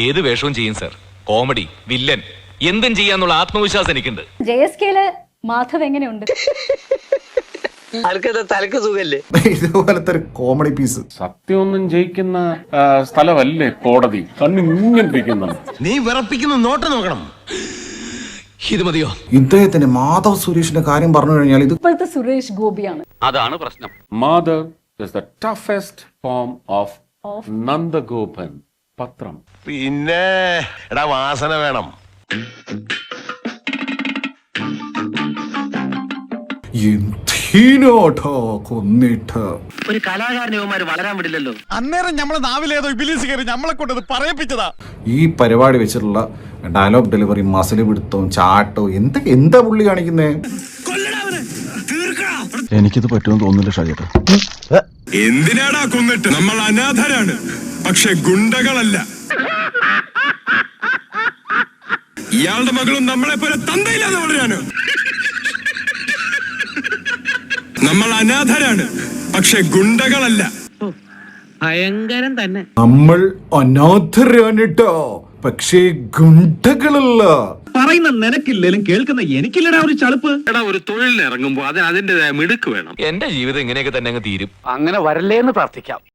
ഏത് വേഷവും ചെയ്യും സർ. കോമഡി, വില്ലൻ, എന്തും ചെയ്യാന്നുള്ള ആത്മവിശ്വാസം എനിക്കുണ്ട്. JSKയില് മാധവ് എങ്ങനെയുണ്ട്? തലക്ക് സുഖല്ലേ? ഇതുപോലത്തെ ഒരു കോമഡി പീസ്. സത്യമൊന്നും ജയിക്കുന്ന സ്ഥലമല്ലേ കോടതി. കണ്ണിങ്ങനെ നീ വിറപ്പിക്കുന്ന നോട്ട് നോക്കണം. ഇത് മതിയോ? ഇദ്ദേഹത്തിന്റെ മാധവ് സുരേഷിന്റെ കാര്യം പറഞ്ഞു കഴിഞ്ഞാൽ ഇത് ഇപ്പോഴത്തെ സുരേഷ് ഗോപിയാണ്. അതാണ് പ്രശ്നം. Madhav is the toughest form of Nandagopan പത്രം. പിന്നെ എടാ വാസന വേണം. എന്തിനോട്ടോ കൊന്നിട്ട് ഒരു കലാകാരന്മാര് വളരാൻ വിടില്ലല്ലോ. അന്നേരം നമ്മളെ നാവിലേതോ ഇബിലീസ് കയറി നമ്മളെ കൊണ്ടത് പറയിപ്പിച്ചതാ. ഈ പരിപാടി വെച്ചിട്ടുള്ള ഡയലോഗ് ഡെലിവറി, മസിൽ പിടുത്തവും ചാട്ടവും എന്താ പുള്ളി കാണിക്കുന്നേ? എനിക്കിത് പറ്റുമെന്ന് തോന്നുന്നില്ല ഷാജേട്ടാ. എന്തിനാടാ കൊന്നിട്ട്? നമ്മൾ അനാഥരാണ്, പക്ഷെ ഗുണ്ടകളല്ല. ഇയാളുടെ മകളും നമ്മളെ പോലെ തന്തയില്ലാതെ വളരാണ്. നമ്മൾ അനാഥരാണ്, പക്ഷെ ഗുണ്ടകളല്ല. ഭയങ്കരം തന്നെ. നമ്മൾ അനാഥരാണിട്ടോ, പക്ഷേ ഗുണ്ടകളല്ല. പറയുന്ന നിനക്കില്ലേലും കേൾക്കുന്ന എനിക്കില്ലടാ ഒരു ചളുപ്പ്. എടാ, ഒരു തൊഴിലിന് ഇറങ്ങുമ്പോ അതിന് അതിന്റേതായ മിടുക്ക് വേണം. എന്റെ ജീവിതം ഇങ്ങനെയൊക്കെ തന്നെ അങ്ങ് തീരും. അങ്ങനെ വരല്ലേ എന്ന് പ്രാർത്ഥിക്കാം.